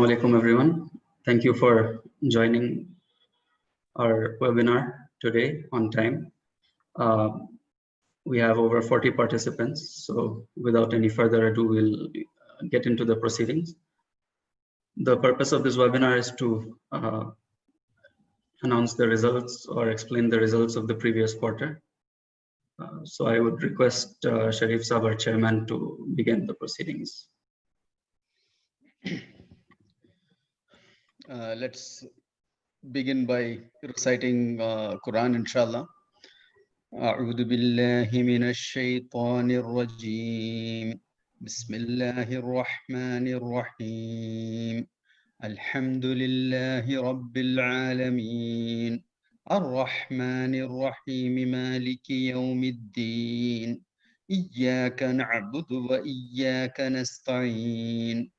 Assalamualaikum everyone. Thank you for joining our webinar today on time. We have over 40 participants, so without any further ado, we'll get into the proceedings. The purpose of this webinar is to announce the results or explain the results of the previous quarter. So I would request Sharif Saab, our chairman, to begin the proceedings. Let's begin by reciting Quran, inshallah. أعوذ بالله من الشيطان الرجيم بسم الله الرحمن الرحيم الحمد لله رب العالمين الرحمن الرحيم مالك يوم الدين إياك نعبد وإياك نستعين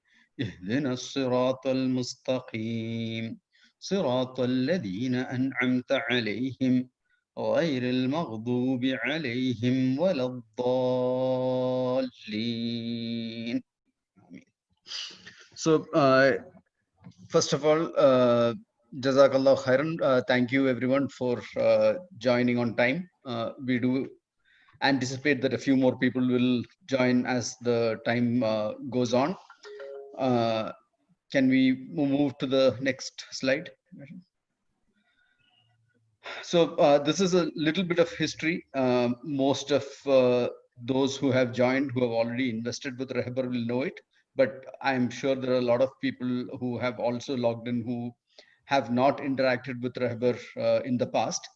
اهدنا الصراط المستقيم صراط الذين أنعمت عليهم غير المغضوب عليهم ولا الضالين. So first of all, Jazakallah khairan. Thank you everyone for joining on time. We do anticipate that a few more people will join as the time goes on. Can we move to the next slide? So this is a little bit of history. Most of those who have joined, who have already invested with Rehbar will know it, but I'm sure there are a lot of people who have also logged in who have not interacted with Rehbar in the past.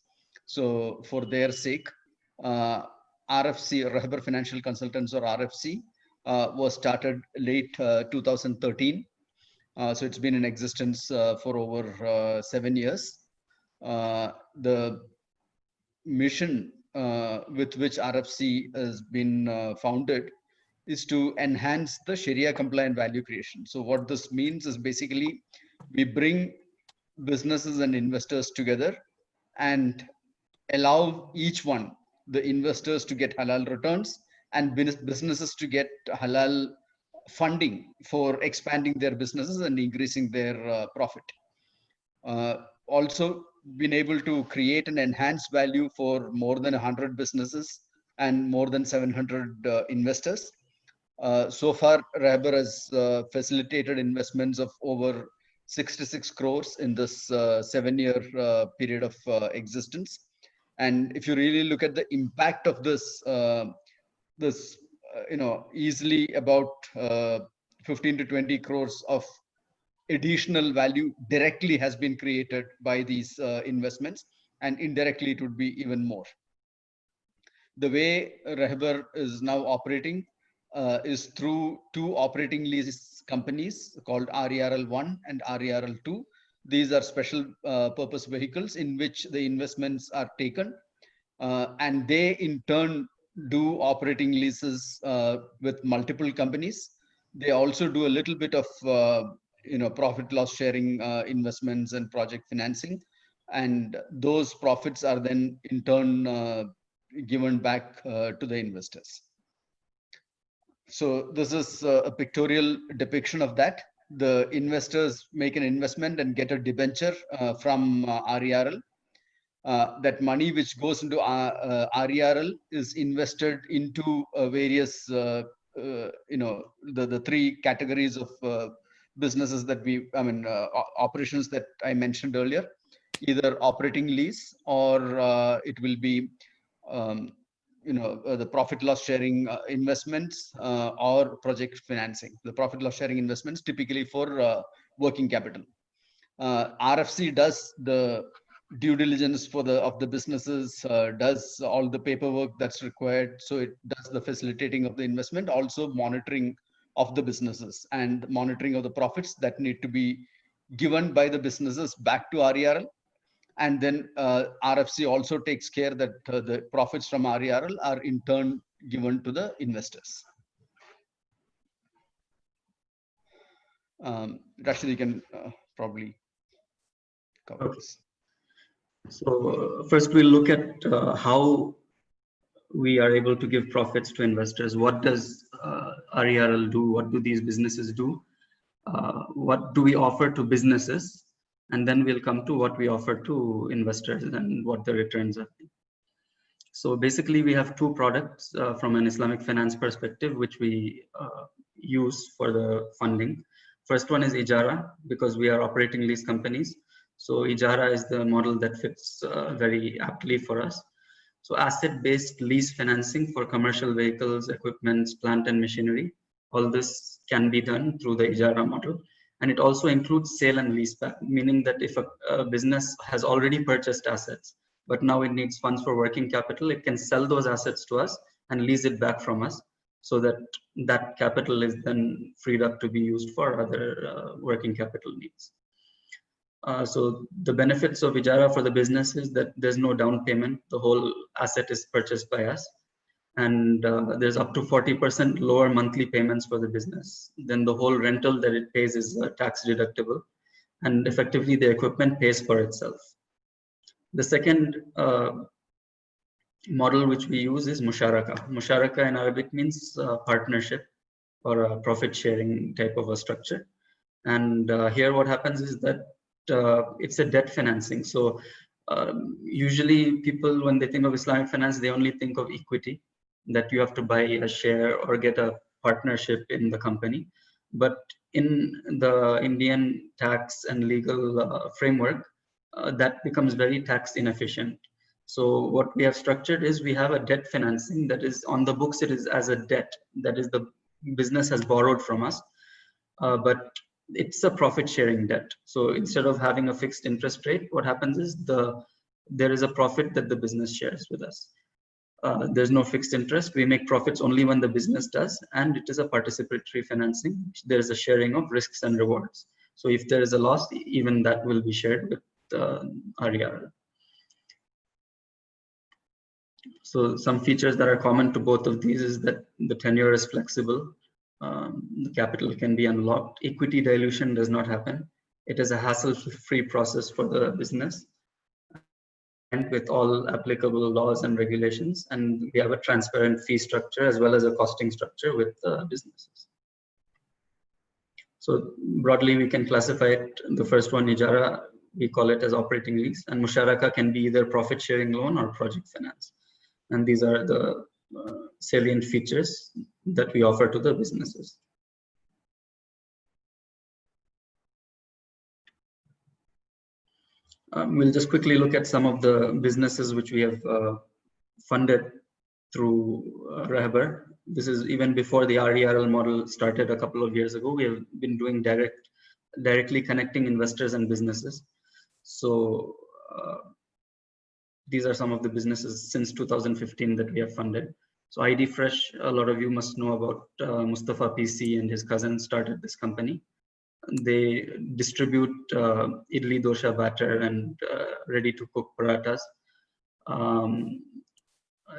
So for their sake, RFC, Rehbar Financial Consultants, or RFC, was started late 2013. So it's been in existence for over 7 years. The mission with which RFC has been founded is to enhance the Sharia compliant value creation. So what this means is basically we bring businesses and investors together and allow each one, the investors to get halal returns and businesses to get halal funding for expanding their businesses and increasing their profit. Also been able to create and enhance value for more than 100 businesses and more than 700 investors. So far, Rehbar has facilitated investments of over 66 crores in this 7-year period of existence. And if you really look at the impact of this, easily about 15 to 20 crores of additional value directly has been created by these investments, and indirectly it would be even more. The way Rehbar is now operating is through 2 operating lease companies called RERL1 and RERL2. These are special purpose vehicles in which the investments are taken, and they in turn do operating leases with multiple companies. They also do a little bit of profit loss sharing investments and project financing, and those profits are then in turn given back to the investors. So this is a pictorial depiction of that. The investors make an investment and get a debenture from RERL. That money which goes into RERL is invested into various the 3 categories of businesses that operations that I mentioned earlier, either operating lease or it will be the profit loss sharing investments or project financing. The profit loss sharing investments typically for working capital. RFC does the due diligence of the businesses, does all the paperwork that's required. So it does the facilitating of the investment, also monitoring of the businesses and monitoring of the profits that need to be given by the businesses back to RERL. And then RFC also takes care that the profits from RERL are in turn given to the investors. Rashid, you can probably cover this. So first we'll look at how we are able to give profits to investors. What does RERL do? What do these businesses do? what do we offer to businesses, and then we'll come to what we offer to investors and what the returns are. So basically, we have two products from an Islamic finance perspective, which we use for the funding. First one is Ijara, because we are operating lease companies. So Ijara is the model that fits very aptly for us. So asset-based lease financing for commercial vehicles, equipments, plant and machinery. All this can be done through the Ijara model. And it also includes sale and lease back, meaning that if a business has already purchased assets, but now it needs funds for working capital, it can sell those assets to us and lease it back from us, so that that capital is then freed up to be used for other working capital needs. So the benefits of Ijara for the business is that there's no down payment. The whole asset is purchased by us. And there's up to 40% lower monthly payments for the business. Then the whole rental that it pays is tax deductible. And effectively, the equipment pays for itself. The second model which we use is Musharaka. Musharaka in Arabic means partnership or a profit sharing type of a structure. And here what happens is that it's a debt financing. So usually people, when they think of Islamic finance, they only think of equity, that you have to buy a share or get a partnership in the company. But in the Indian tax and legal framework, that becomes very tax inefficient. So what we have structured is we have a debt financing that is on the books. It is as a debt, that is the business has borrowed from us, but it's a profit sharing debt. So instead of having a fixed interest rate, what happens is there is a profit that the business shares with us. There's no fixed interest. We make profits only when the business does, and it is a participatory financing. There's a sharing of risks and rewards. So if there is a loss, even that will be shared with RER. So some features that are common to both of these is that the tenure is flexible. The capital can be unlocked. Equity dilution does not happen. It is a hassle-free process for the business, and with all applicable laws and regulations. And we have a transparent fee structure as well as a costing structure with businesses. So broadly, we can classify it. The first one, Ijara, we call it as operating lease, and Musharaka can be either profit sharing loan or project finance. And these are the salient features that we offer to the businesses. We'll just quickly look at some of the businesses which we have funded through Rehbar. This is even before the RERL model started a couple of years ago. We have been doing directly connecting investors and businesses. So these are some of the businesses since 2015 that we have funded. So ID Fresh, a lot of you must know about Mustafa PC and his cousin started this company. They distribute idli dosha batter and ready-to-cook parathas.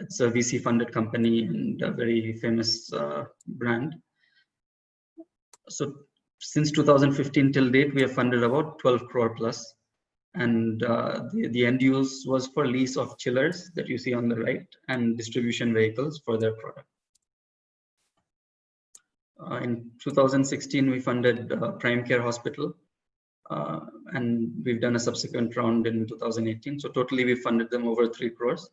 It's a VC-funded company and a very famous brand. So since 2015 till date, we have funded about 12 crore plus. And the end use was for lease of chillers that you see on the right and distribution vehicles for their product. In 2016, we funded Prime Care Hospital, and we've done a subsequent round in 2018. So totally, we funded them over 3 crores.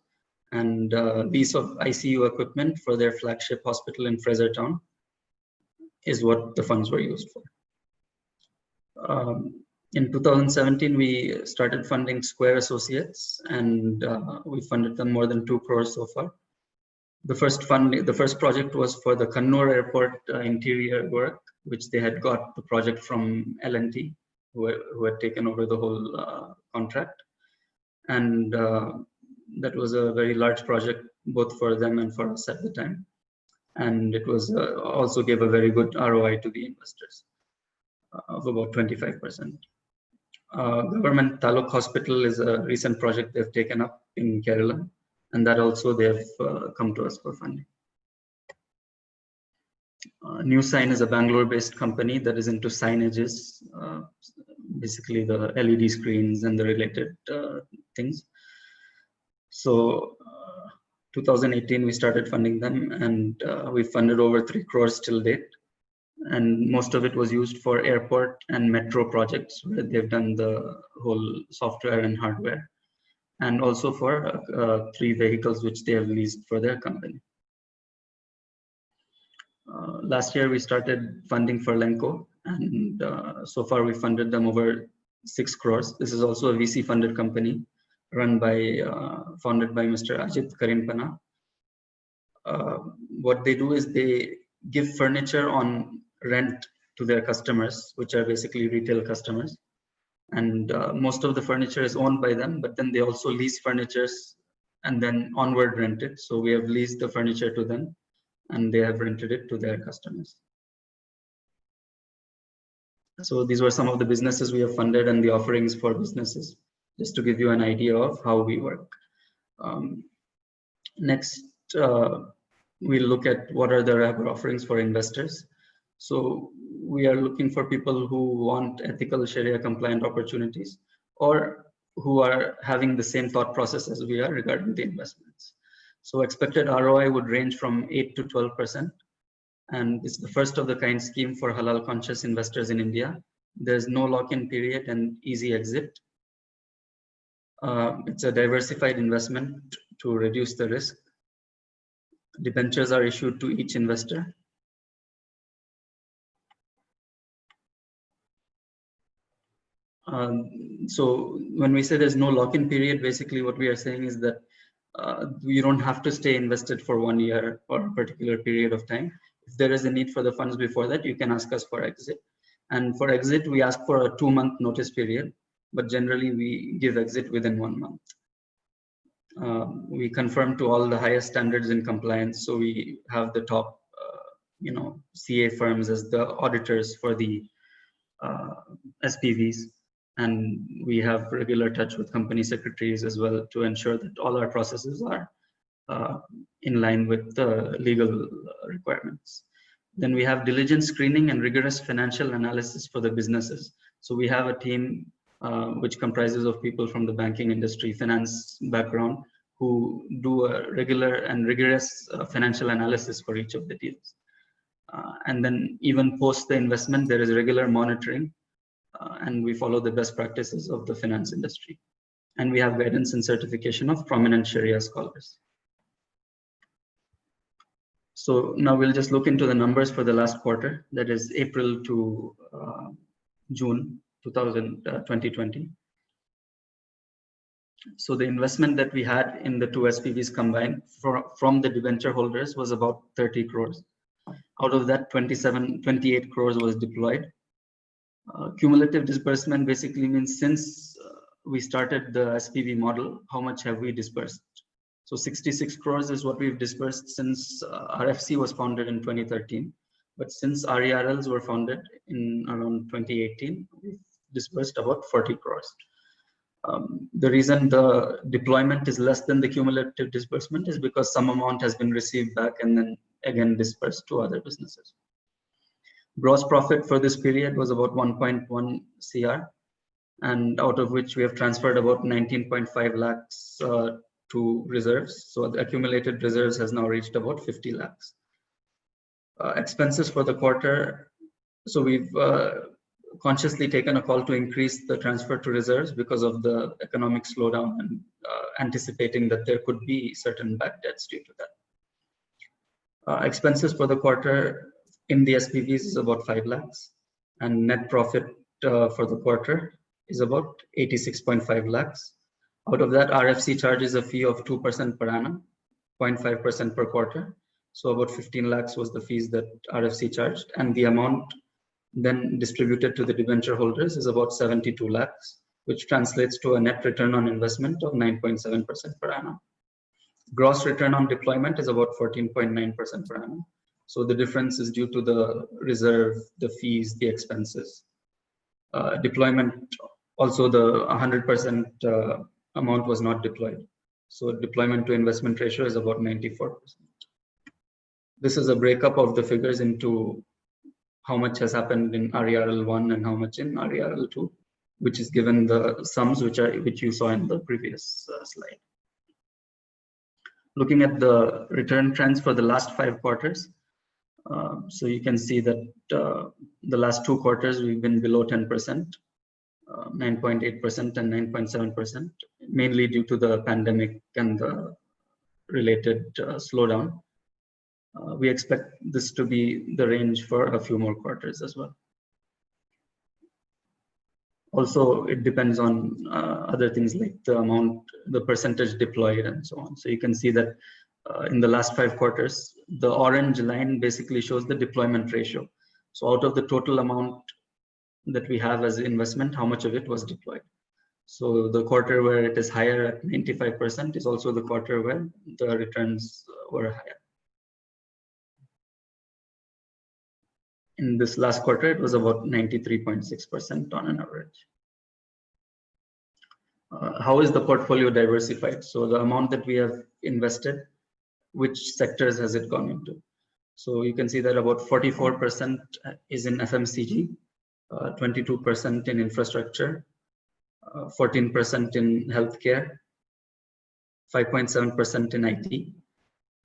And lease of ICU equipment for their flagship hospital in Frasertown is what the funds were used for. In 2017, we started funding Square Associates, and we funded them more than 2 crores so far. The first project was for the Kannur Airport interior work, which they had got the project from L&T, who had taken over the whole contract. And that was a very large project, both for them and for us at the time. And it was also gave a very good ROI to the investors of about 25%. Government Taluk Hospital is a recent project they've taken up in Kerala, and that also they've come to us for funding. New Sign is a Bangalore-based company that is into signages, basically the LED screens and the related things. So 2018, we started funding them, and we funded over 3 crores till date. and most of it was used for airport and metro projects where they've done the whole software and hardware, and also for 3 vehicles which they have leased for their company. Last year we started funding for Lenco, and so far we funded them over 6 crores. This is also a VC funded company run by, founded by Mr. Ajit Karimpana. What they do is they give furniture on rent to their customers, which are basically retail customers. And most of the furniture is owned by them, but then they also lease furnitures and then onward rent it. So we have leased the furniture to them and they have rented it to their customers. So these were some of the businesses we have funded and the offerings for businesses, just to give you an idea of how we work. Next, we'll look at what are the Rahabr offerings for investors. So we are looking for people who want ethical Sharia compliant opportunities or who are having the same thought process as we are regarding the investments. So expected ROI would range from 8 to 12%. And it's the first of the kind scheme for halal conscious investors in India. There's no lock-in period and easy exit. It's a diversified investment to reduce the risk. Debentures are issued to each investor. So when we say there's no lock-in period, basically what we are saying is that you don't have to stay invested for 1 year or a particular period of time. If there is a need for the funds before that, you can ask us for exit. And for exit, we ask for a 2-month notice period, but generally we give exit within 1 month. We conform to all the highest standards in compliance. So we have the top, CA firms as the auditors for the SPVs. And we have regular touch with company secretaries as well to ensure that all our processes are in line with the legal requirements. Then we have diligent screening and rigorous financial analysis for the businesses. So we have a team which comprises of people from the banking industry, finance background, who do a regular and rigorous financial analysis for each of the deals. And then even post the investment, there is regular monitoring and we follow the best practices of the finance industry. And we have guidance and certification of prominent Sharia scholars. So now we'll just look into the numbers for the last quarter, that is April to June 2020. So the investment that we had in the 2 SPVs combined from the debenture holders was about 30 crores. Out of that, 28 crores was deployed. Cumulative disbursement basically means since we started the SPV model, how much have we disbursed? So 66 crores is what we've disbursed since RFC was founded in 2013. But since RERLs were founded in around 2018, we've disbursed about 40 crores. The reason the deployment is less than the cumulative disbursement is because some amount has been received back and then again dispersed to other businesses. Gross profit for this period was about 1.1 CR, and out of which we have transferred about 19.5 lakhs to reserves. So the accumulated reserves has now reached about 50 lakhs. Expenses for the quarter. So we've consciously taken a call to increase the transfer to reserves because of the economic slowdown and anticipating that there could be certain bad debts due to that. Expenses for the quarter in the SPVs is about 5 lakhs, and net profit for the quarter is about 86.5 lakhs. Out of that, RFC charges a fee of 2% per annum, 0.5% per quarter. So about 15 lakhs was the fees that RFC charged, and the amount then distributed to the debenture holders is about 72 lakhs, which translates to a net return on investment of 9.7% per annum. Gross return on deployment is about 14.9% per annum. So the difference is due to the reserve, the fees, the expenses. Deployment, also the 100% amount was not deployed. So deployment to investment ratio is about 94%. This is a breakup of the figures into how much has happened in RERL 1 and how much in RERL 2, which is given the sums which you saw in the previous slide. Looking at the return trends for the last 5 quarters, So you can see that the last 2 quarters we've been below 10%, 9.8% and 9.7%, mainly due to the pandemic and the related slowdown. We expect this to be the range for a few more quarters as well. Also, it depends on other things like the amount, the percentage deployed and so on. So you can see that in the last 5 quarters, the orange line basically shows the deployment ratio. So out of the total amount that we have as investment, how much of it was deployed. So the quarter where it is higher at 95% is also the quarter where the returns were higher. In this last quarter, it was about 93.6% on an average. How is the portfolio diversified? So the amount that we have invested, which sectors has it gone into? So you can see that about 44% is in FMCG, 22% in infrastructure, 14% in healthcare, 5.7% in IT,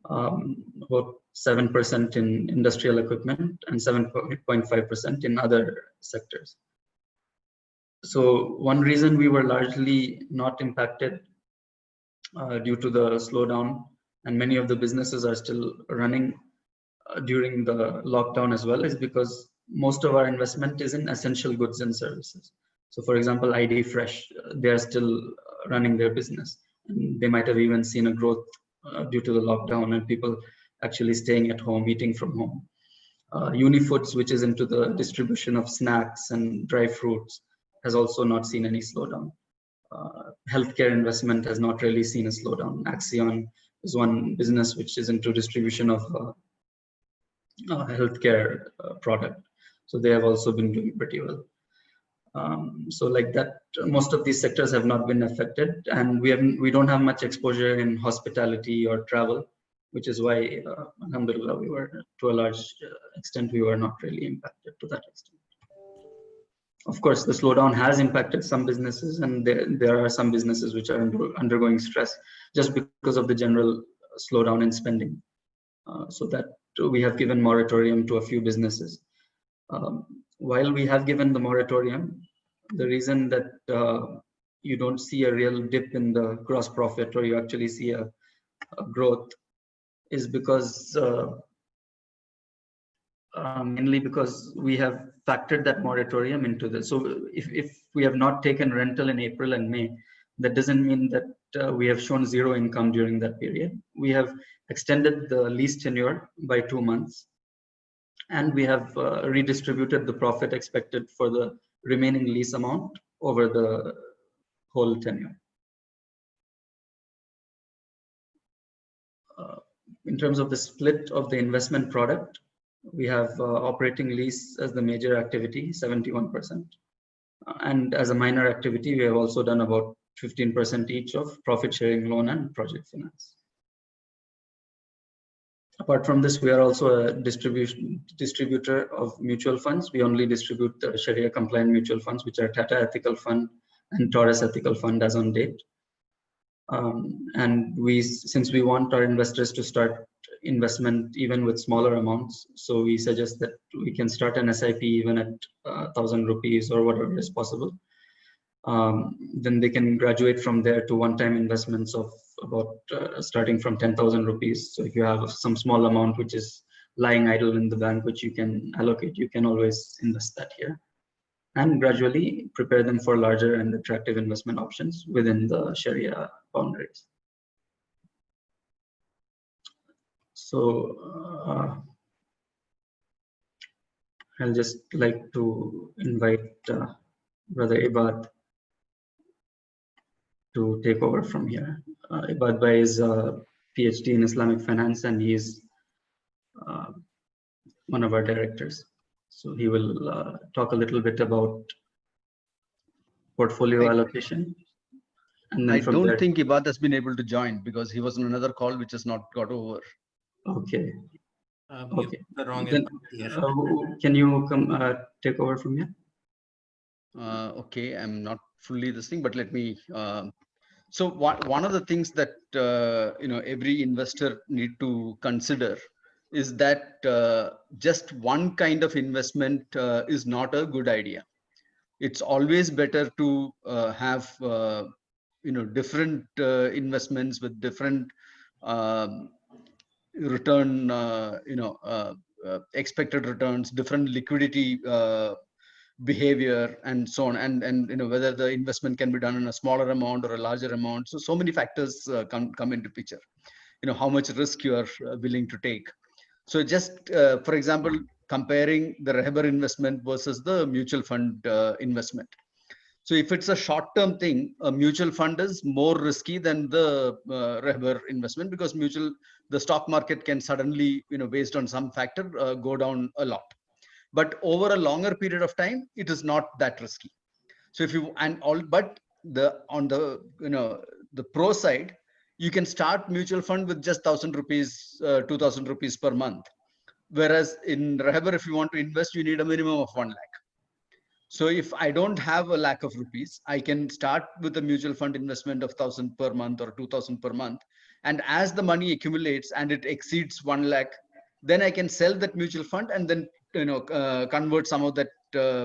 about 7% in industrial equipment, and 7.5% in other sectors. So one reason we were largely not impacted due to the slowdown, and many of the businesses are still running during the lockdown as well, is because most of our investment is in essential goods and services. So for example, ID Fresh, they are still running their business. And they might have even seen a growth due to the lockdown and people actually staying at home, eating from home. Unifoods, which is into the distribution of snacks and dry fruits, has also not seen any slowdown. Healthcare investment has not really seen a slowdown. Axion is one business which is into distribution of healthcare product. So they have also been doing pretty well. So like that, most of these sectors have not been affected, and we don't have much exposure in hospitality or travel, which is why, alhamdulillah, we were to a large extent, we were not really impacted to that extent. Of course, the slowdown has impacted some businesses, and there are some businesses which are undergoing stress just because of the general slowdown in spending. So that we have given moratorium to a few businesses. While we have given the moratorium, the reason that you don't see a real dip in the gross profit, or you actually see a growth, is because mainly because we have factored that moratorium into this. So if we have not taken rental in April and May, that doesn't mean that we have shown zero income during that period. We have extended the lease tenure by 2 months, and we have redistributed the profit expected for the remaining lease amount over the whole tenure. In terms of the split of the investment product, we have operating lease as the major activity, 71%. And as a minor activity, we have also done about 15% each of profit sharing loan and project finance. Apart from this, we are also a distributor of mutual funds. We only distribute Sharia compliant mutual funds, which are Tata Ethical Fund and Taurus Ethical Fund as on date. And since we want our investors to start investment even with smaller amounts, so we suggest that we can start an SIP even at 1,000 rupees or whatever is possible. Then they can graduate from there to one-time investments of about starting from 10,000 rupees. So if you have some small amount which is lying idle in the bank, which you can allocate, you can always invest that here, and gradually prepare them for larger and attractive investment options within the Sharia boundaries. So I'll just like to invite Brother Ibad to take over from here. Ibad Bhai is a PhD in Islamic finance, and he is one of our directors. So he will talk a little bit about portfolio allocation. And then I don't think Ibad has been able to join because he was on another call which has not got over. Okay. Okay. The wrong then, can you come take over from here? Okay, I'm not fully listening, but let me. So one of the things that every investor need to consider is that just one kind of investment is not a good idea. It's always better to have different investments with different um, return, expected returns, different liquidity behavior, and so on, and whether the investment can be done in a smaller amount or a larger amount. So many factors come into picture. How much risk you are willing to take. So just for example, comparing the Rehabar investment versus the mutual fund investment. So if it's a short-term thing, a mutual fund is more risky than the Rehabar investment, because the stock market can suddenly, based on some factor, go down a lot. But over a longer period of time, it is not that risky. So if you but on the the pro side, you can start mutual fund with just 1,000 rupees, 2,000 rupees per month. Whereas in Rehabar, if you want to invest, you need a minimum of 1 lakh. So if I don't have a lakh of rupees, I can start with a mutual fund investment of 1,000 per month or 2,000 per month. And as the money accumulates and it exceeds 1 lakh, then I can sell that mutual fund and then convert some of that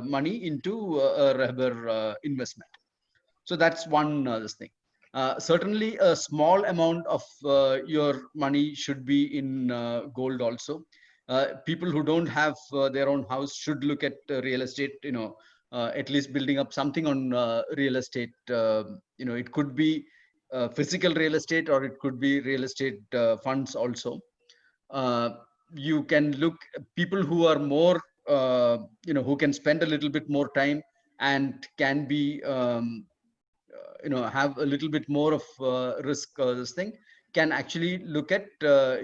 money into a Rehabar investment. So that's one this thing. Certainly, a small amount of your money should be in gold also. People who don't have their own house should look at real estate, at least building up something on real estate. It could be physical real estate, or it could be real estate funds also. You can look people who are more, who can spend a little bit more time and can be, have a little bit more of risk. This thing can actually look at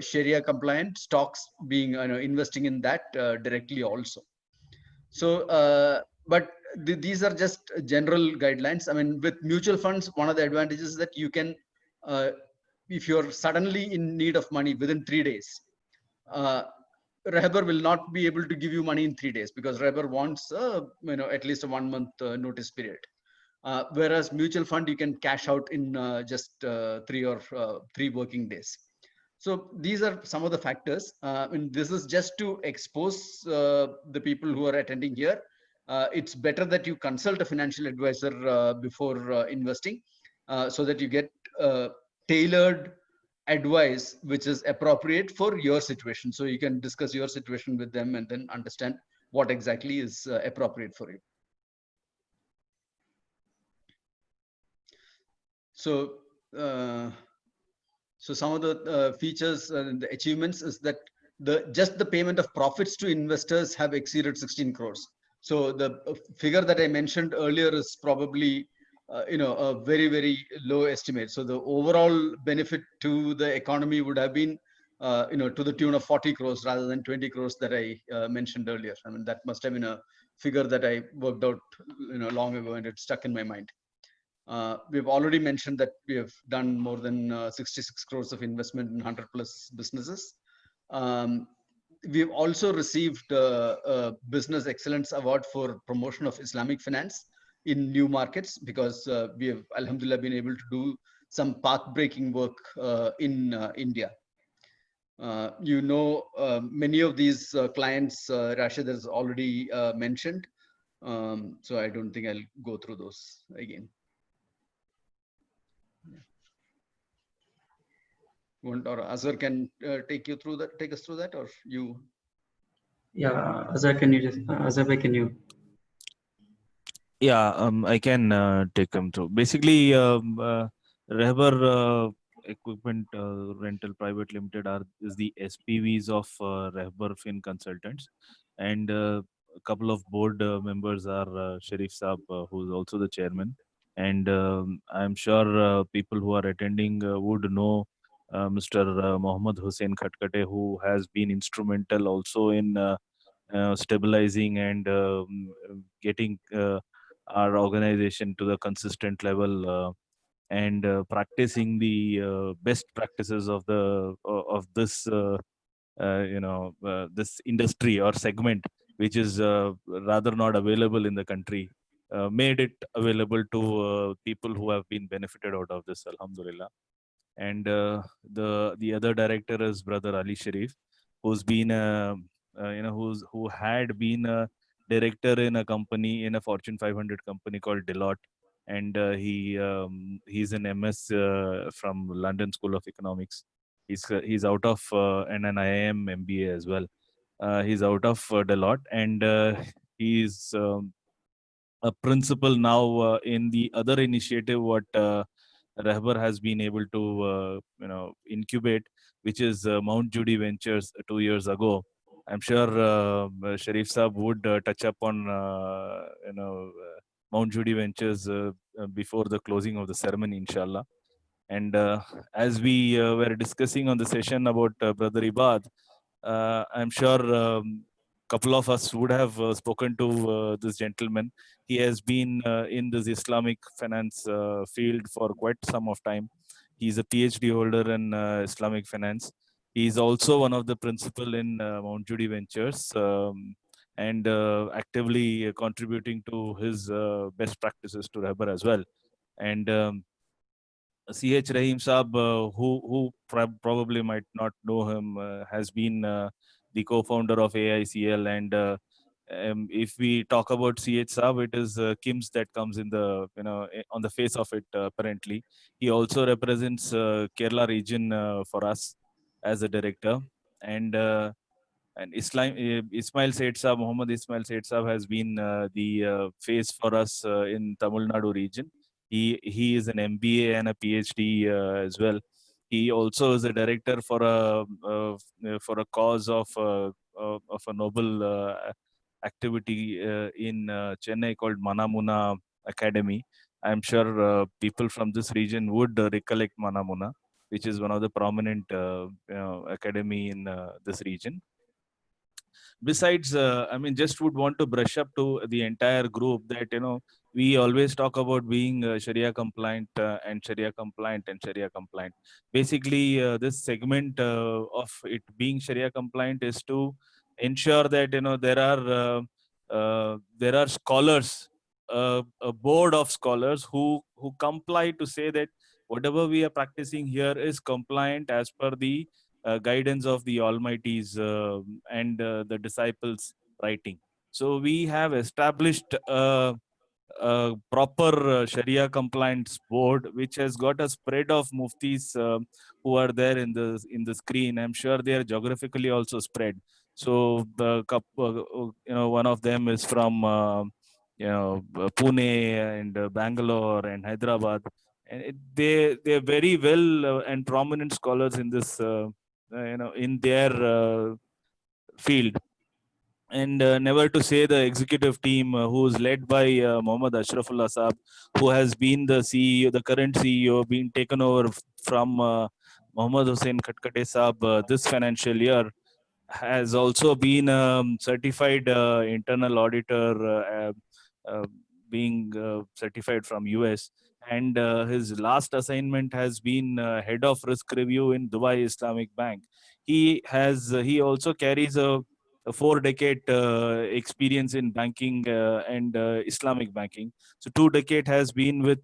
Sharia compliant stocks, being investing in that directly also. So, but these are just general guidelines. I mean, with mutual funds, one of the advantages is that you can, if you're suddenly in need of money within 3 days, Rehabar will not be able to give you money in 3 days, because Rehabar wants, at least a 1 month notice period. Whereas mutual fund, you can cash out in just 3 working days. So these are some of the factors. And this is just to expose the people who are attending here. It's better that you consult a financial advisor before investing, so that you get tailored advice which is appropriate for your situation. So you can discuss your situation with them and then understand what exactly is appropriate for you. So, so some of the features and the achievements is that just the payment of profits to investors have exceeded 16 crores. So the figure that I mentioned earlier is probably a very, very low estimate. So the overall benefit to the economy would have been to the tune of 40 crores rather than 20 crores that I mentioned earlier. I mean, that must have been a figure that I worked out long ago, and it stuck in my mind. We've already mentioned that we have done more than 66 crores of investment in 100 plus businesses. We've also received a Business Excellence Award for promotion of Islamic finance in new markets, because we have, alhamdulillah, been able to do some path-breaking work in India. Many of these clients, Rashid has already mentioned. So I don't think I'll go through those again. Or Azhar can take us through that, or you? Yeah, Azhar, can you? Yeah, I can take them through. Basically, Rehabar Equipment Rental Private Limited is the SPVs of Rehabar Fin Consultants, and a couple of board members are Sharif Saab, who is also the chairman, and I'm sure people who are attending would know Mr. Mohammad Hussain Khatkate, who has been instrumental also in stabilizing and getting our organization to the consistent level, and practicing the best practices of this this industry or segment, which is rather not available in the country, made it available to people who have been benefited out of this, alhamdulillah. And the other director is brother Ali Sharif. who's been who had been a director in a company, in a Fortune 500 company called Deloitte, and he's an MS from London School of Economics. He's out of and an IIM MBA as well. He's out of Deloitte, and he's a principal now in the other initiative what Rehbar has been able to incubate, which is Mount Judy Ventures 2 years ago. I'm sure Sharif Saab would touch up on Mount Judy Ventures before the closing of the ceremony, inshallah. And as we were discussing on the session about Brother Ibad, I'm sure couple of us would have spoken to this gentleman. He has been in this Islamic finance field for quite some of time. He's a PhD holder in Islamic finance. He's also one of the principal in Mount Judy Ventures, and actively contributing to his best practices to Rehbar as well. And C.H. Rahim Saab, who probably might not know him, has been the co-founder of AICL. And if we talk about C.H. Saab, it is Kim's that comes in the, on the face of it, apparently. He also represents Kerala region for us as a director. And Ismail Said Saab, Muhammad Ismail Said Saab has been the face for us in Tamil Nadu region. He is an MBA and a PhD as well. He also is a director for a cause of a noble activity in Chennai called Manamuna Academy. I'm sure people from this region would recollect Manamuna, which is one of the prominent academy in this region. Besides, I mean, just would want to brush up to the entire group that, we always talk about being Sharia compliant and Sharia compliant and Sharia compliant. Basically, this segment of it being Sharia compliant is to ensure that, there are scholars, a board of scholars who comply to say that whatever we are practicing here is compliant as per the guidance of the Almighty's and the disciples' writing. So we have established a proper Sharia compliance board, which has got a spread of muftis who are there in the screen. I'm sure they are geographically also spread. So the one of them is from Pune and Bangalore and Hyderabad, and they're very well and prominent scholars in this in their field. And never to say the executive team who is led by Mohammad Ashrafullah Saab, who has been the CEO, the current CEO, being taken over from Mohammad Hussain Khatkate Saab this financial year, has also been certified internal auditor, being certified from US. And his last assignment has been head of risk review in Dubai Islamic Bank. He also carries a 4-decade experience in banking and Islamic banking. So 2 decades has been with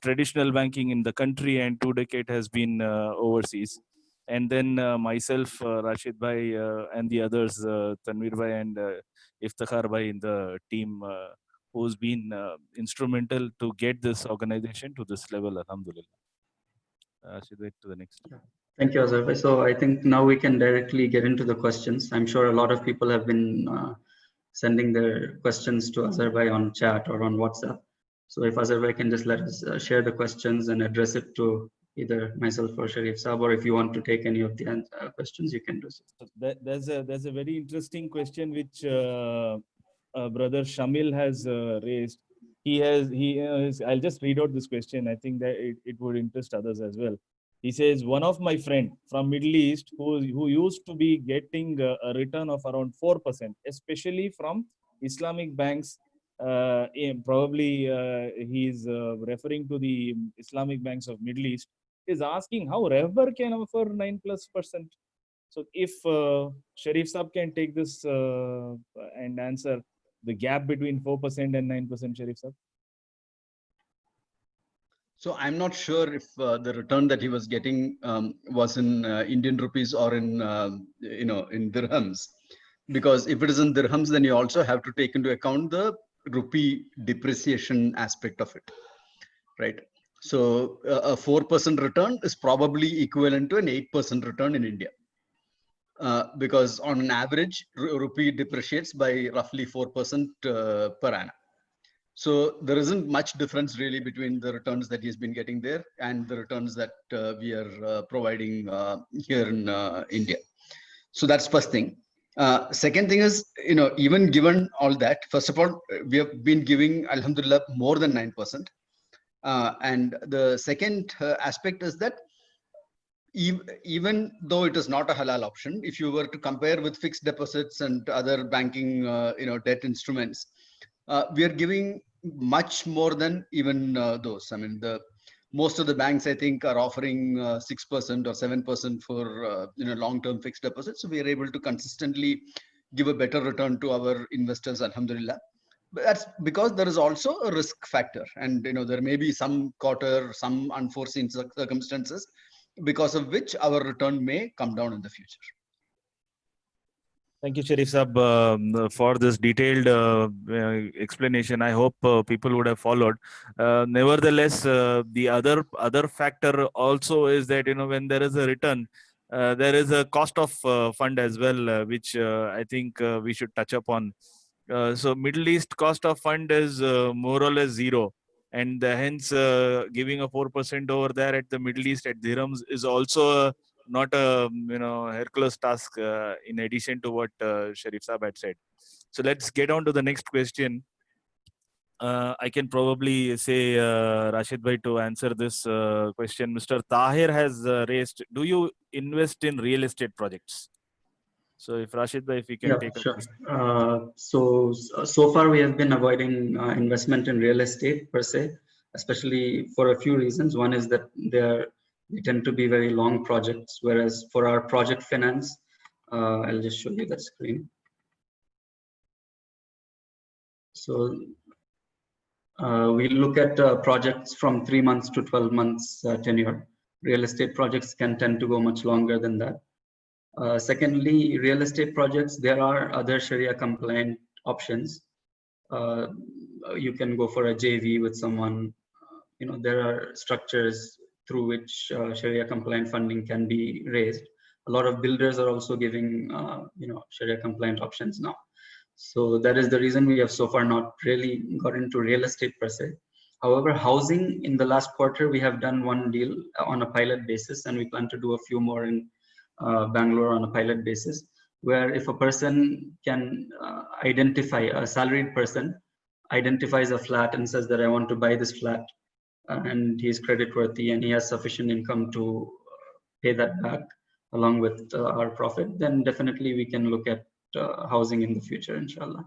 traditional banking in the country, and 2 decades has been overseas. And then myself, Rashid Bhai, and the others, Tanvir Bhai and Iftikhar Bhai in the team, who's been instrumental to get this organization to this level, alhamdulillah. Rashid Bhai, to the next. Yeah. Thank you, Azhar Bhai. So I think now we can directly get into the questions. I'm sure a lot of people have been sending their questions to Azhar Bhai on chat or on WhatsApp. So if Azhar Bhai can just let us share the questions and address it to either myself or Sharif Saab, or if you want to take any of the questions, you can do so. There's a very interesting question which Brother Shamil has raised. I'll just read out this question. I think that it would interest others as well. He says, one of my friend from Middle East who used to be getting a return of around 4%, especially from Islamic banks. Probably he's referring to the Islamic banks of Middle East, is asking how Rehbar can offer 9+%. So if Sharif Saab can take this and answer the gap between 4% and 9%, Sharif Saab. So I'm not sure if the return that he was getting was in Indian rupees or in in dirhams, because if it is in dirhams, then you also have to take into account the rupee depreciation aspect of it, right? So a 4% return is probably equivalent to an 8% return in India, because on an average, rupee depreciates by roughly 4% per annum. So there isn't much difference really between the returns that he's been getting there and the returns that we are providing here in India. So that's first thing. Second thing is, even given all that, first of all, we have been giving, alhamdulillah, more than 9%. And the second aspect is that even though it is not a halal option, if you were to compare with fixed deposits and other banking, debt instruments, we are giving much more than even those. I mean, most of the banks, I think, are offering 6% or 7% for long-term fixed deposits. So we are able to consistently give a better return to our investors, alhamdulillah. But that's because there is also a risk factor, and there may be some quarter, some unforeseen circumstances because of which our return may come down in the future. Thank you, Sharif Saab, for this detailed explanation. I hope people would have followed. Nevertheless, the other factor also is that when there is a return, there is a cost of fund as well, which I think we should touch upon. So Middle East cost of fund is more or less zero, and hence giving a 4% over there at the Middle East at dirhams is also not a Hercules task, in addition to what Sharif Saab had said. So let's get on to the next question. I can probably say Rashid Bhai to answer this question. Mr. Tahir has raised, do you invest in real estate projects? So if Rashid Bhai, if you can take sure. up. So far we have been avoiding investment in real estate per se, especially for a few reasons. One is that they tend to be very long projects, whereas for our project finance, I'll just show you the screen. So we look at projects from 3 months to 12 months tenure. Real estate projects can tend to go much longer than that. Secondly, real estate projects, there are other Sharia compliant options. You can go for a JV with someone. There are structures through which Sharia compliant funding can be raised. A lot of builders are also giving Sharia compliant options now. So that is the reason we have so far not really got into real estate per se. However, housing, in the last quarter, we have done one deal on a pilot basis, and we plan to do a few more in Bangalore on a pilot basis, where if a person can identify, a salaried person identifies a flat and says that I want to buy this flat, and he is creditworthy and he has sufficient income to pay that back along with our profit, then definitely we can look at housing in the future, inshallah.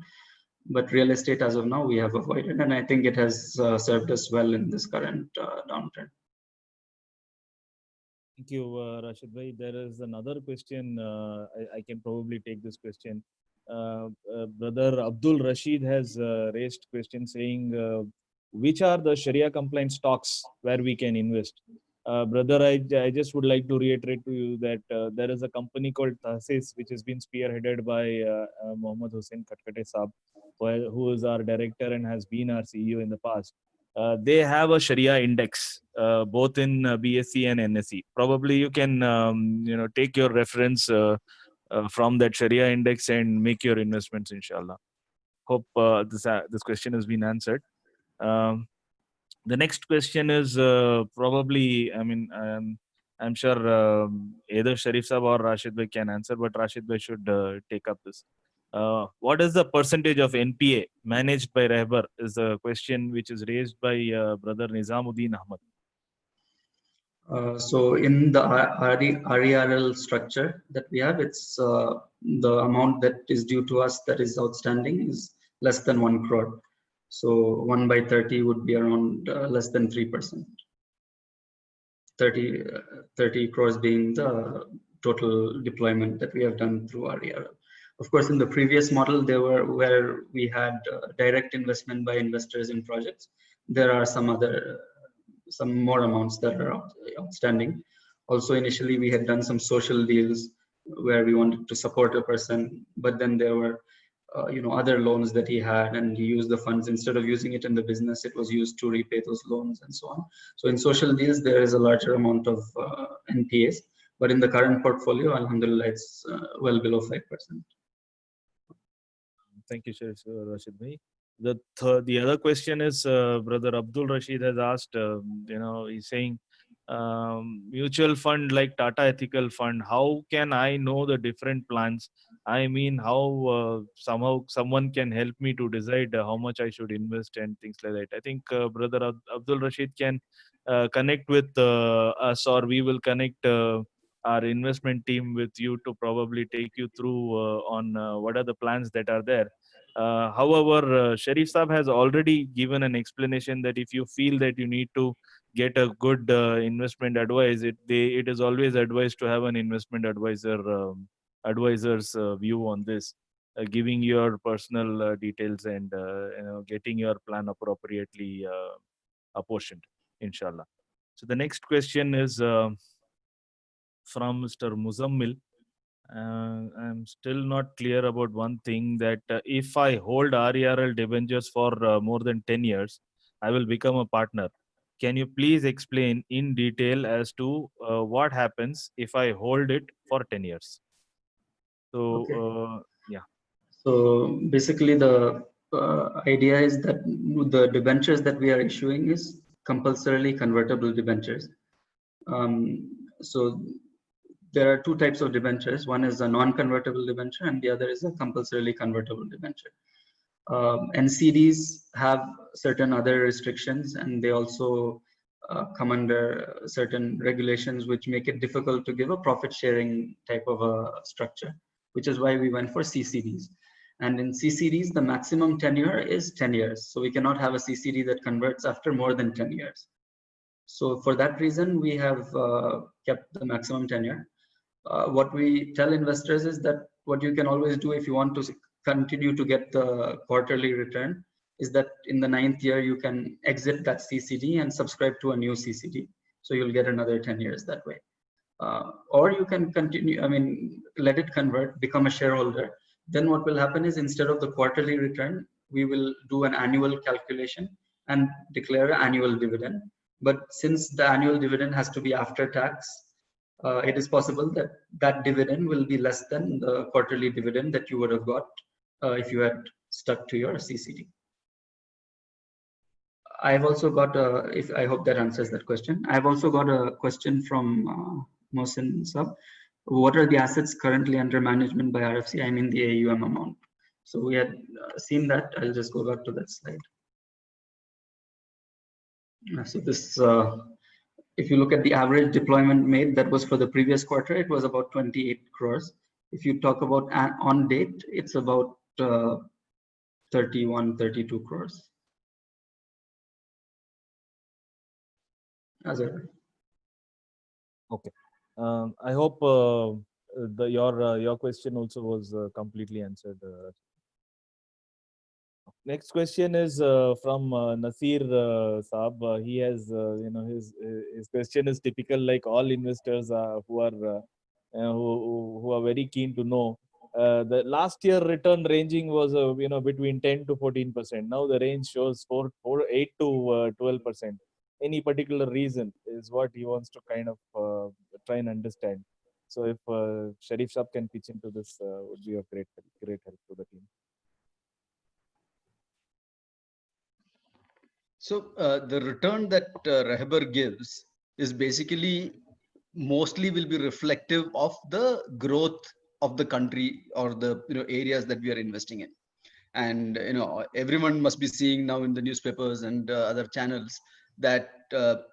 But real estate as of now we have avoided, and I think it has served us well in this current downturn. Thank you, Rashid Bhai. There is another question. I can probably take this question. Brother Abdul Rashid has raised question saying, which are the Sharia compliant stocks where we can invest? Brother, I just would like to reiterate to you that there is a company called Tahsis, which has been spearheaded by Mohammad Hussain Katkate Saab, who is our director and has been our CEO in the past. They have a Sharia index, both in BSE and NSE. Probably you can, take your reference from that Sharia index and make your investments, inshallah. Hope this question has been answered. The next question is probably, I'm sure either Sharif Saab or Rashid Bhai can answer, but Rashid Bhai should take up this. What is the percentage of NPA managed by Rehbar is a question which is raised by brother Nizamuddin Ahmad. So in the RERL structure that we have, it's the amount that is due to us that is outstanding is less than 1 crore. So 1 by 30 would be around less than 3%. 30 crores being the total deployment that we have done through RERL. Of course, in the previous model, where we had direct investment by investors in projects. There are some other some more amounts that are outstanding. Also, initially we had done some social deals where we wanted to support a person, but then there were other loans that he had, and he used the funds instead of using it in the business. It was used to repay those loans and so on. So in social deals, there is a larger amount of NPAs, but in the current portfolio, alhamdulillah, it's well below 5%. Thank you, Sharif Rashid bhai. The other question is Brother Abdul Rashid has asked. He's saying mutual fund like Tata Ethical Fund. How can I know the different plans? I mean, how somehow someone can help me to decide how much I should invest and things like that. I think Brother Abdul Rashid can connect with us, or we will connect our investment team with you to probably take you through on what are the plans that are there. However, Sharif Saab has already given an explanation that if you feel that you need to get a good investment advice, it is always advised to have an investment advisor's view on this, giving your personal details and getting your plan appropriately apportioned, inshallah. So the next question is from Mr. Muzammil. I'm still not clear about one thing, that if I hold RERL debentures for more than 10 years, I will become a partner. Can you please explain in detail as to what happens if I hold it for 10 years? So, Okay. yeah. So basically, the idea is that the debentures that we are issuing is compulsorily convertible debentures. So there are two types of debentures. One is a non-convertible debenture, and the other is a compulsorily convertible debenture. NCDs have certain other restrictions, and they also come under certain regulations which make it difficult to give a profit sharing type of a structure, which is why we went for CCDs. And in CCDs, the maximum tenure is 10 years. So we cannot have a CCD that converts after more than 10 years. So for that reason, we have kept the maximum tenure. What we tell investors is that what you can always do if you want to continue to get the quarterly return is that in the 9th year, you can exit that CCD and subscribe to a new CCD. So you'll get another 10 years that way. Or you can continue, let it convert, become a shareholder. Then what will happen is, instead of the quarterly return, we will do an annual calculation and declare an annual dividend. But since the annual dividend has to be after tax, it is possible that that dividend will be less than the quarterly dividend that you would have got if you had stuck to your CCD. I've also got I hope that answers that question. I've also got a question from Mohsin Saab. What are the assets currently under management by RFC? I mean the AUM amount. So we had seen that. I'll just go back to that slide. So this, if you look at the average deployment made, that was for the previous quarter, it was about 28 crores. If you talk about on date, it's about 31, 32 crores. Azhar. Okay. I hope your question also was completely answered. Next question is from Nasir Saab. He has, his question is typical, like all investors who are very keen to know. The last year return ranging was between 10 to 14%. Now the range shows 8 to 12%. Any particular reason is what he wants to kind of try and understand. So if Sharif Saab can pitch into this, would be of great help to the team. So the return that Rehbar gives is basically mostly will be reflective of the growth of the country or the areas that we are investing in. And everyone must be seeing now in the newspapers and other channels that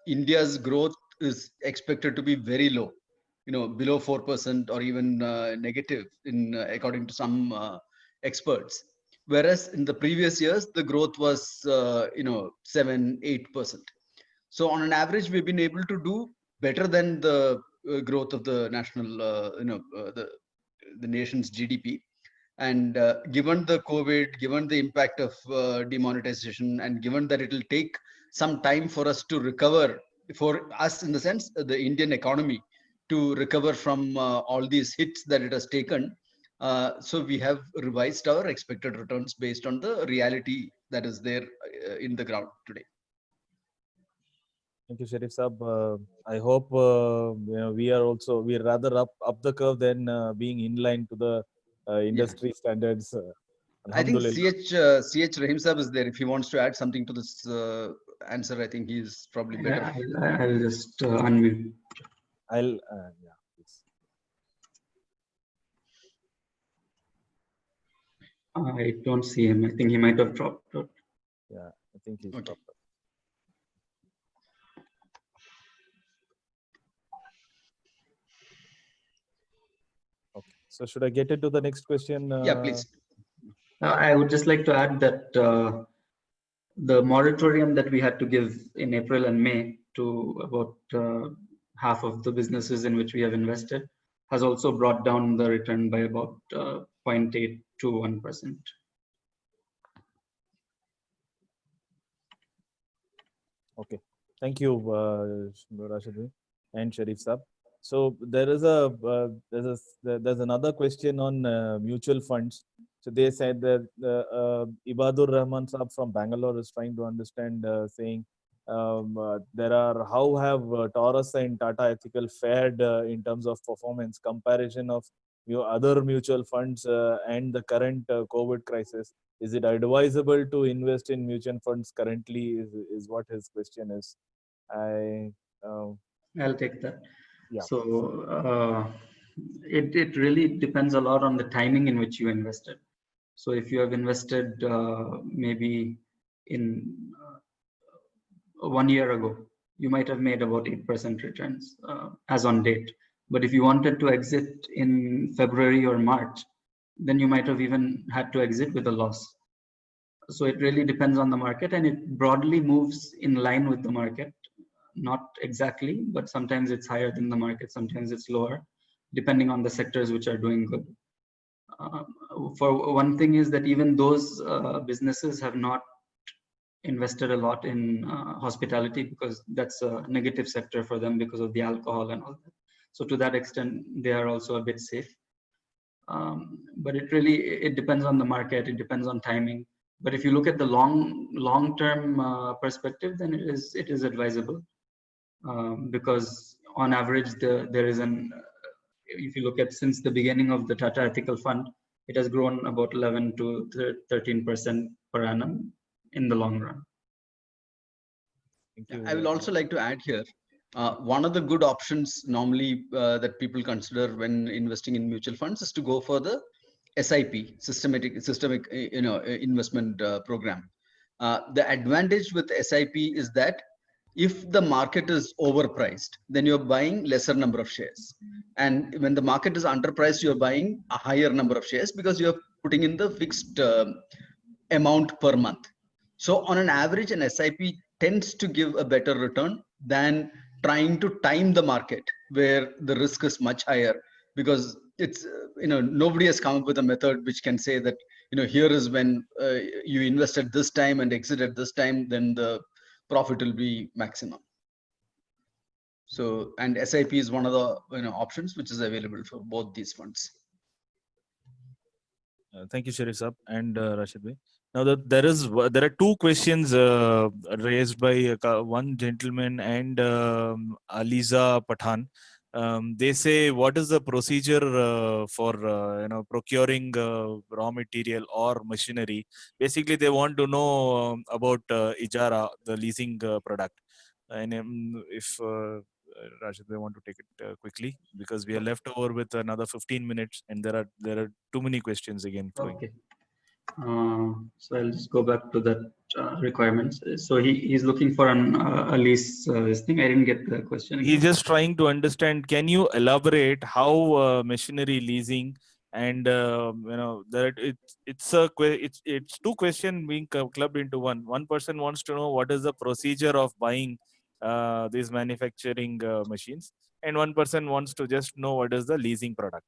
India's growth is expected to be very low, below 4% or even negative in according to some experts. Whereas in the previous years, the growth was 7-8%. So on an average, we've been able to do better than the growth of the national, the nation's GDP. And given the COVID, given the impact of demonetization, and given that it will take some time for us to recover, for us in the sense the Indian economy to recover from all these hits that it has taken. So we have revised our expected returns based on the reality that is there in the ground today. Thank you, Sharif Saab. I hope we're rather up the curve than being in line to the industry standards. I think Alhamdulillah. CH Rahim Saab is there. If he wants to add something to this answer, I think he's probably better. I'll just unmute. Yeah, please. I don't see him. I think he might have dropped out. Yeah, I think he's Okay. dropped out. Okay. So should I get into the next question? Yeah, please. I would just like to add that the moratorium that we had to give in April and May to about half of the businesses in which we have invested has also brought down the return by about 0.8 to 1%. Okay, thank you, Rashid bhai and Sharif Saab. So there's another question on mutual funds. So they said that Ibadur Rahman Saab from Bangalore is trying to understand, saying how have Taurus and Tata Ethical fared in terms of performance comparison of other mutual funds and the current COVID crisis. Is it advisable to invest in mutual funds currently? Is what his question is. I'll take that. Yeah. So it really depends a lot on the timing in which you invested. So if you have invested maybe in 1 year ago, you might have made about 8% returns as on date. But if you wanted to exit in February or March, then you might have even had to exit with a loss. So it really depends on the market, and it broadly moves in line with the market. Not exactly, but sometimes it's higher than the market, sometimes it's lower, depending on the sectors which are doing good. For one thing is that even those businesses have not invested a lot in hospitality, because that's a negative sector for them because of the alcohol and all that. So to that extent, they are also a bit safe. But it depends on the market, it depends on timing. But if you look at the long-term perspective, then it is advisable, because on average there is if you look at since the beginning of the Tata Ethical Fund, it has grown about 11 to 13% per annum in the long run. Thank you. I will also like to add here, one of the good options normally that people consider when investing in mutual funds is to go for the SIP, systemic investment program. The advantage with SIP is that if the market is overpriced, then you're buying lesser number of shares. And when the market is underpriced, you're buying a higher number of shares because you're putting in the fixed amount per month. So on an average, an SIP tends to give a better return than trying to time the market where the risk is much higher, because it's nobody has come up with a method which can say that here is when you invest at this time and exit at this time, then the profit will be maximum. So, and SIP is one of the options which is available for both these funds. Thank you, Sharif Saab and Rashid bhai. Now there are two questions raised by one gentleman and Aliza Pathan. They say, what is the procedure for procuring raw material or machinery? Basically, they want to know about Ijara, the leasing product. And if Rashid, they want to take it quickly, because we are left over with another 15 minutes, and there are too many questions again flowing. Okay. So I'll just go back to that requirements. So he's looking for a lease this thing. I didn't get the question. He's just trying to understand. Can you elaborate how machinery leasing and it's two questions being clubbed into one. One person wants to know what is the procedure of buying these manufacturing machines, and one person wants to just know what is the leasing product.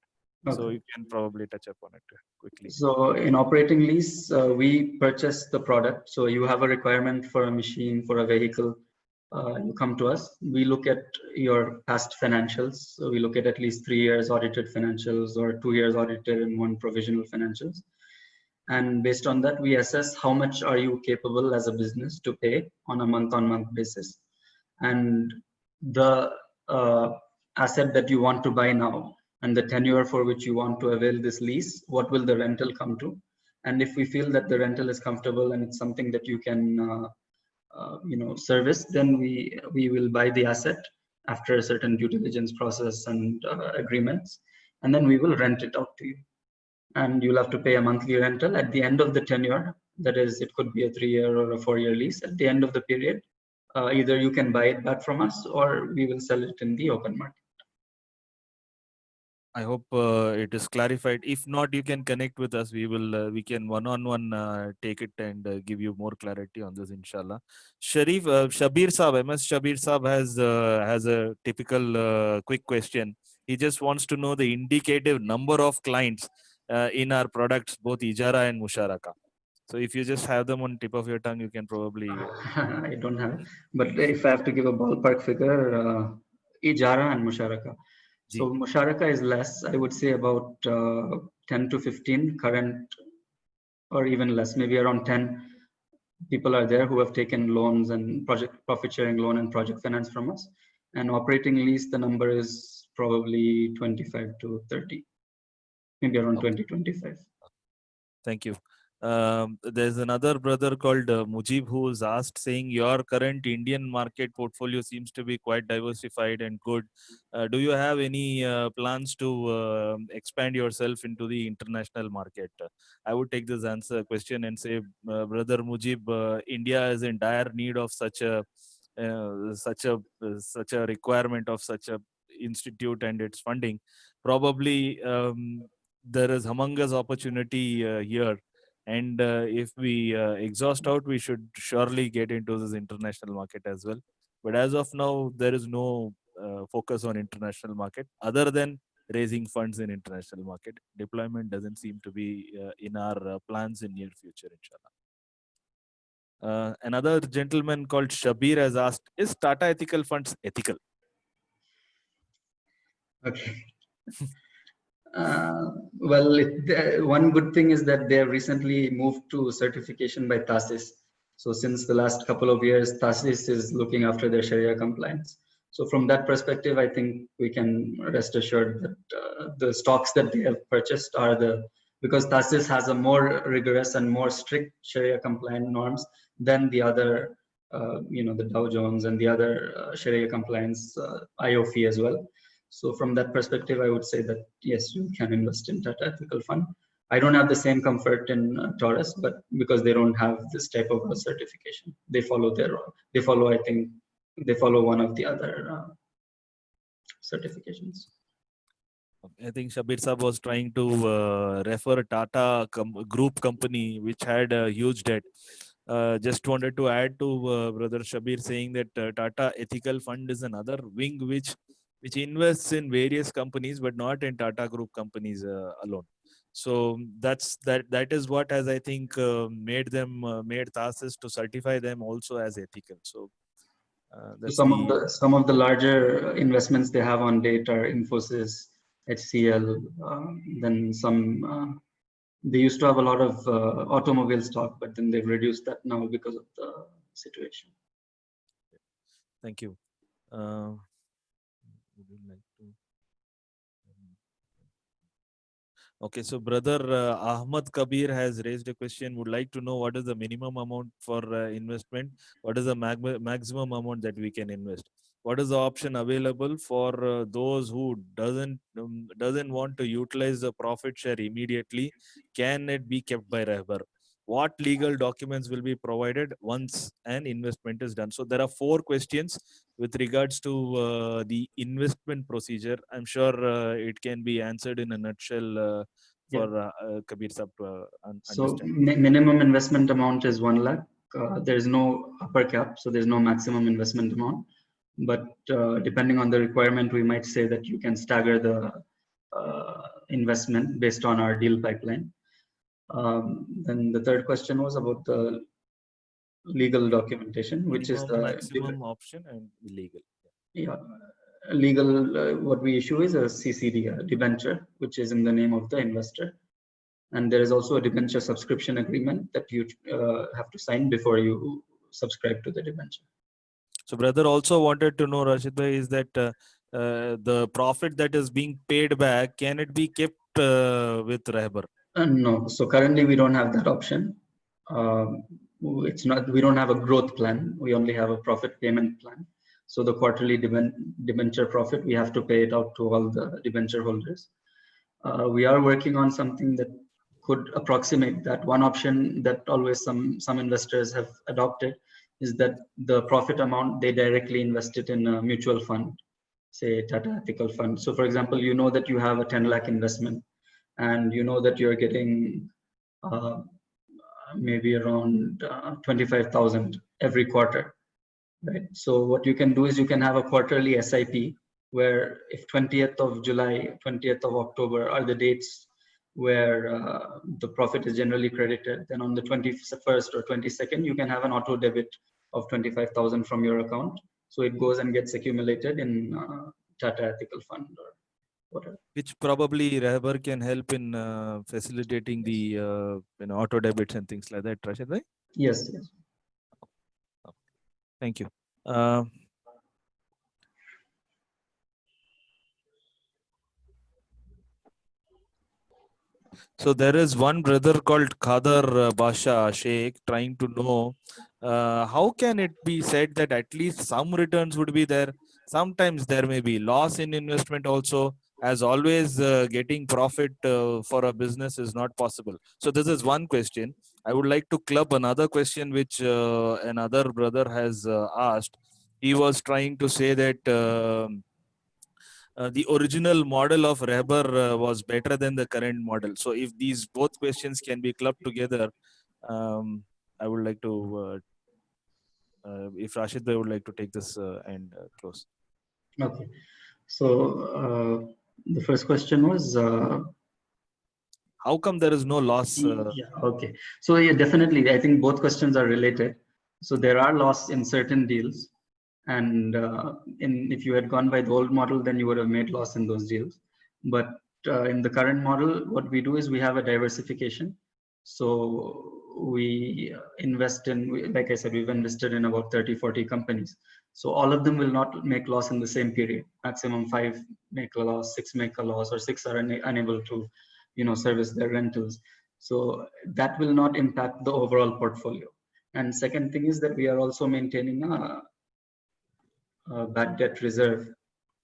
So Okay. you can probably touch upon it quickly. So in operating lease, we purchase the product. So you have a requirement for a machine, for a vehicle, you come to us. We look at your past financials. So we look at least 3 years audited financials or 2 years audited and 1 provisional financials. And based on that, we assess how much are you capable as a business to pay on a month-on-month basis. And the asset that you want to buy now and the tenure for which you want to avail this lease, what will the rental come to? And if we feel that the rental is comfortable and it's something that you can service, then we will buy the asset after a certain due diligence process and agreements, and then we will rent it out to you. And you'll have to pay a monthly rental at the end of the tenure. That is, it could be a 3-year or a 4-year lease. At the end of the period, either you can buy it back from us or we will sell it in the open market. I hope it is clarified. If not, you can connect with us. We can one-on-one take it and give you more clarity on this, inshallah. Shabir Saab, MS Shabir Saab has a typical quick question. He just wants to know the indicative number of clients in our products, both Ijara and Musharaka. So if you just have them on tip of your tongue, you can probably. I don't have, but if I have to give a ballpark figure, Ijara and Musharaka. So Musharaka is less, I would say about 10 to 15 current, or even less, maybe around 10 people are there who have taken loans and profit sharing loan and project finance from us. And operating lease, the number is probably 25 to 30, maybe around 20, 25. Thank you. There's another brother called Mujib who was asked, saying your current Indian market portfolio seems to be quite diversified and good. Do you have any plans to expand yourself into the international market? I would take this question and say, brother Mujib, India is in dire need of such a requirement of such a institute and its funding. Probably there is humongous opportunity here. And if we exhaust out, we should surely get into this international market as well. But as of now, there is no focus on international market other than raising funds in international market. Deployment doesn't seem to be in our plans in near future, inshallah. Another gentleman called Shabir has asked, is Tata Ethical Funds ethical? Okay. Well, one good thing is that they have recently moved to certification by TASIS. So since the last couple of years, TASIS is looking after their Sharia compliance. So from that perspective, I think we can rest assured that the stocks that they have purchased are because TASIS has a more rigorous and more strict Sharia compliant norms than the other, the Dow Jones and the other Sharia compliance IOFI as well. So from that perspective, I would say that yes, you can invest in Tata Ethical Fund. I don't have the same comfort in Taurus, but because they don't have this type of certification, they follow one of the other certifications. I think Shabir Saab was trying to refer Tata group company which had a huge debt. Just wanted to add to brother Shabir saying that Tata Ethical Fund is another wing which invests in various companies but not in Tata group companies alone. So that is what has, I think, made TASIS to certify them also as ethical. So some of the larger investments they have on date are Infosys, HCL, then some. They used to have a lot of automobile stock, but then they've reduced that now because of the situation. Thank you. Would you like to? Okay, so brother Ahmad Kabir has raised a question. Would like to know what is the minimum amount for investment? What is the maximum amount that we can invest? What is the option available for those who doesn't want to utilize the profit share immediately? Can it be kept by Rehbar? What legal documents will be provided once an investment is done? So there are 4 questions with regards to the investment procedure. I'm sure it can be answered in a nutshell for Kabir Saab to understand. So minimum investment amount is 1 lakh. There is no upper cap, so there's no maximum investment amount. But depending on the requirement, we might say that you can stagger the investment based on our deal pipeline. Then the third question was about the legal documentation, which is Minimum, the maximum option and legal. yeah, legal. What we issue is a CCD, a debenture, which is in the name of the investor, and there is also a debenture subscription agreement that you have to sign before you subscribe to the debenture. So brother also wanted to know, Rashid bhai, is that the profit that is being paid back, can it be kept with Rehbar? No, so currently we don't have that option. It's not. We don't have a growth plan. We only have a profit payment plan. So the quarterly debenture profit, we have to pay it out to all the debenture holders. We are working on something that could approximate that. One option that always some investors have adopted is that the profit amount they directly invest it in a mutual fund, say Tata Ethical Fund. So for example, you know that you have a 10 lakh investment, and you know that you're getting uh, maybe around 25,000 every quarter, right? So what you can do is you can have a quarterly SIP where if 20th of July, 20th of October are the dates where the profit is generally credited, then on the 21st or 22nd, you can have an auto debit of 25,000 from your account. So it goes and gets accumulated in Tata Ethical Fund or whatever. Which probably Rehbar can help in facilitating the auto debits and things like that, Rashid bhai? Yes, yes. Thank you. So there is one brother called Khadar Basha Sheikh trying to know how can it be said that at least some returns would be there. Sometimes there may be loss in investment also. As always, getting profit for a business is not possible. So this is one question. I would like to club another question which another brother has asked. He was trying to say that the original model of Rehbar was better than the current model. So if these both questions can be clubbed together, I would like to, if Rashid bhai would like to take this and close. Okay. So the first question was, how come there is no loss? Yeah, okay. So yeah, definitely, I think both questions are related. So there are loss in certain deals, and if you had gone by the old model, then you would have made loss in those deals. But in the current model, what we do is we have a diversification. So we invest in, like I said, we've invested in about 30, 40 companies. So all of them will not make loss in the same period. Maximum 5 make a loss, 6 make a loss, or 6 are unable to, service their rentals. So that will not impact the overall portfolio. And second thing is that we are also maintaining a bad debt reserve,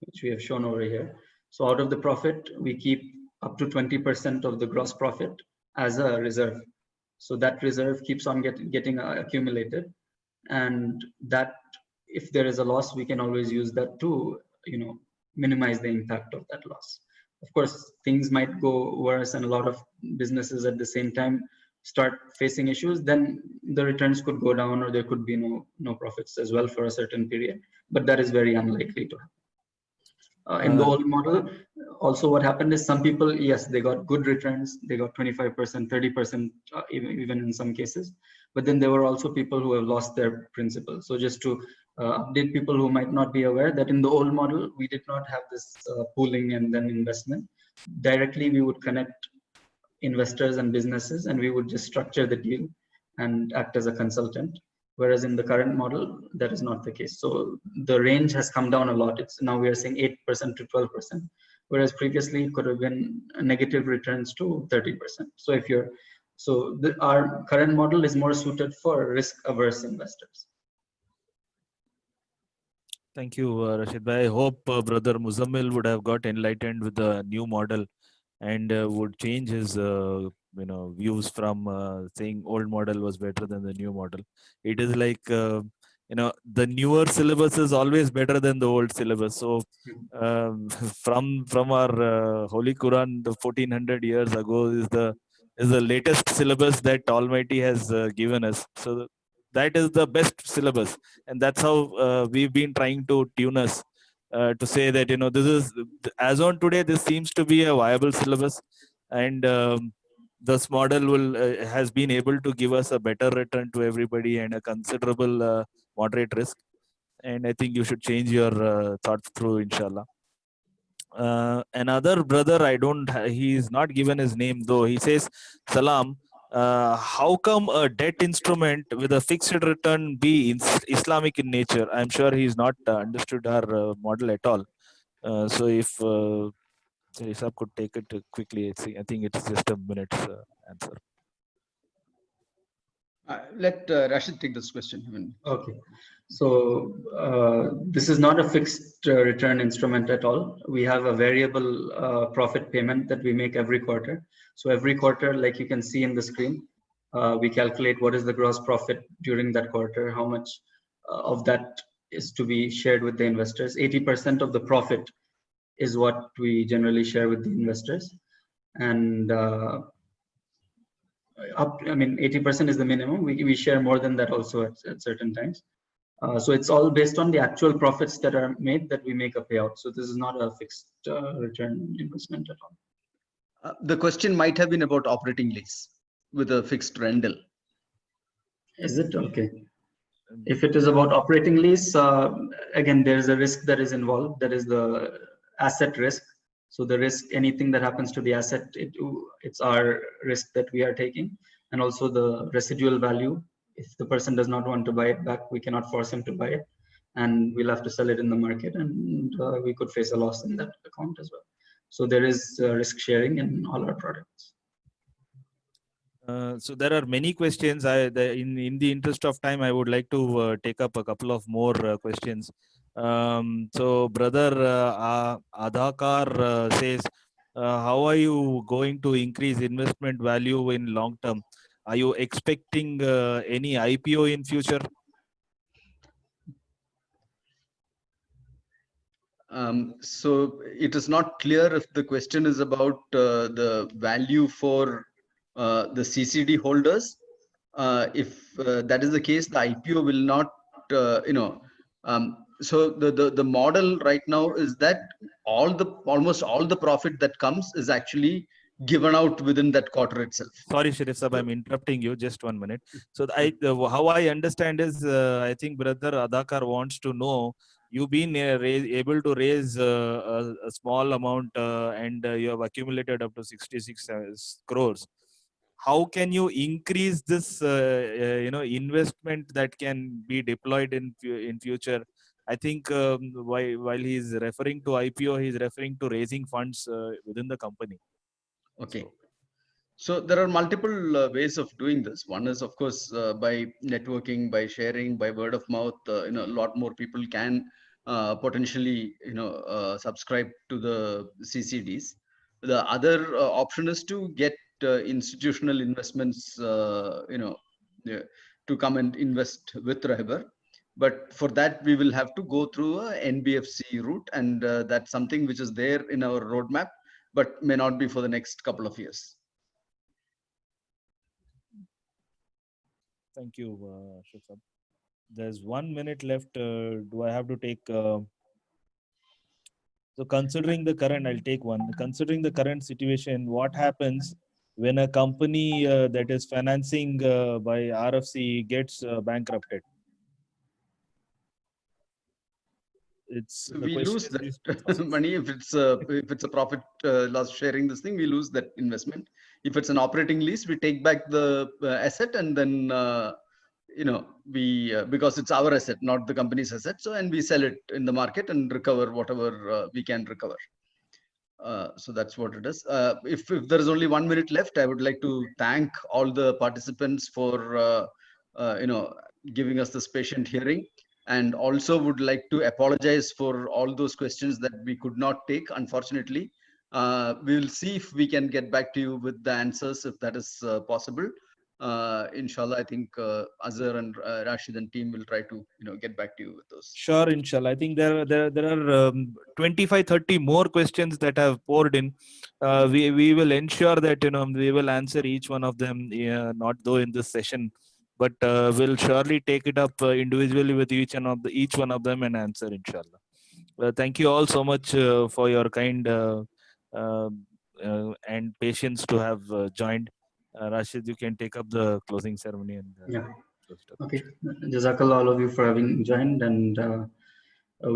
which we have shown over here. So out of the profit, we keep up to 20% of the gross profit as a reserve. So that reserve keeps on getting accumulated, and that if there is a loss, we can always use that to minimize the impact of that loss. Of course, things might go worse, and a lot of businesses at the same time start facing issues. Then the returns could go down, or there could be no profits as well for a certain period. But that is very unlikely to happen. In the old model, also what happened is some people, yes, they got good returns. They got 25%, 30%, even in some cases. But then there were also people who have lost their principal. So just to update people who might not be aware that in the old model, we did not have this pooling and then investment. Directly, we would connect investors and businesses, and we would just structure the deal and act as a consultant. Whereas in the current model, that is not the case. So the range has come down a lot. It's now we are saying 8% to 12%, whereas previously it could have been negative returns to 30%. So our current model is more suited for risk-averse investors. Thank you, Rashid bhai. I hope brother Muzammil would have got enlightened with the new model and would change his views from saying old model was better than the new model. It is like the newer syllabus is always better than the old syllabus. So from our Holy Quran, the 1400 years ago is the latest syllabus that Almighty has given us. So that is the best syllabus, and that's how we've been trying to tune us to say that this is, as on today, this seems to be a viable syllabus, and this model will has been able to give us a better return to everybody and a considerable moderate risk. And I think you should change your thoughts through, inshallah. Another brother, he's not given his name though. He says, Salam, how come a debt instrument with a fixed return be Islamic in nature? I'm sure he's not understood our model at all. So if Isab could take it quickly, I think it's just a minute's answer. Let Rashid take this question. Okay, so this is not a fixed return instrument at all. We have a variable profit payment that we make every quarter. So every quarter, like you can see in the screen, we calculate what is the gross profit during that quarter, how much of that is to be shared with the investors. 80% of the profit is what we generally share with the investors. And 80% is the minimum. We share more than that also at certain times. So it's all based on the actual profits that are made that we make a payout. So this is not a fixed return investment at all. The question might have been about operating lease with a fixed rental. Is it? Okay. If it is about operating lease, again, there is a risk that is involved. That is the asset risk. So the risk, anything that happens to the asset, it's our risk that we are taking. And also the residual value. If the person does not want to buy it back, we cannot force him to buy it. And we'll have to sell it in the market, and we could face a loss in that account as well. So there is risk sharing in all our products. So there are many questions. In the interest of time, I would like to take up a couple of more questions. So brother Adhakar says, how are you going to increase investment value in long term? Are you expecting any IPO in future? So it is not clear if the question is about the value for the CCD holders. If that is the case, the IPO will not, so the model right now is that almost all the profit that comes is actually given out within that quarter itself. Sorry, Sharif Sahab, I'm interrupting you. Just 1 minute. So how I understand is, I think brother Adhakar wants to know, you've been able to raise a small amount and you have accumulated up to 66 crores. How can you increase this investment that can be deployed in future? I think while he's referring to IPO, he's referring to raising funds within the company. Okay. So there are multiple ways of doing this. One is, of course, by networking, by sharing, by word of mouth. A lot more people can potentially, subscribe to the CCDs. The other option is to get institutional investments, to come and invest with Rehbar. But for that, we will have to go through a NBFC route, and that's something which is there in our roadmap, but may not be for the next couple of years. Thank you, Sharif Sahab. There's 1 minute left. Do I have to take? So considering the current, I'll take one. Considering the current situation, what happens when a company that is financing by RFC gets bankrupted? We lose that money. If it's a profit loss sharing, this thing, we lose that investment. If it's an operating lease, we take back the asset, and then we because it's our asset, not the company's asset, so and we sell it in the market and recover whatever we can recover. So that's what it is. If there is only 1 minute left, I would like to thank all the participants for giving us this patient hearing. And also would like to apologize for all those questions that we could not take, unfortunately. We will see if we can get back to you with the answers, if that is possible. Inshallah, I think Azhar and Rashid and team will try to get back to you with those. Sure, inshallah. I think there are 25-30 more questions that have poured in. We will ensure that we will answer each one of them, not though in this session, but we'll surely take it up individually with each one of them and answer, inshallah. Thank you all so much for your kind and patience to have joined. Rashid, you can take up the closing ceremony and Yeah. close it up. Okay. Jazakallah all of you for having joined, and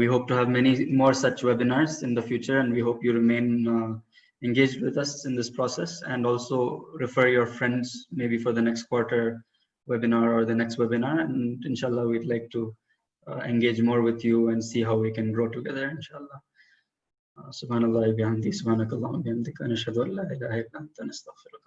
we hope to have many more such webinars in the future, and we hope you remain engaged with us in this process, and also refer your friends maybe for the next quarter webinar or the next webinar, and inshallah we'd like to engage more with you and see how we can grow together, inshallah. Subhanallah bihamdi, subhanakallahumma bihamdika, nashhadu an la ilaha illa anta, nastaghfiruka.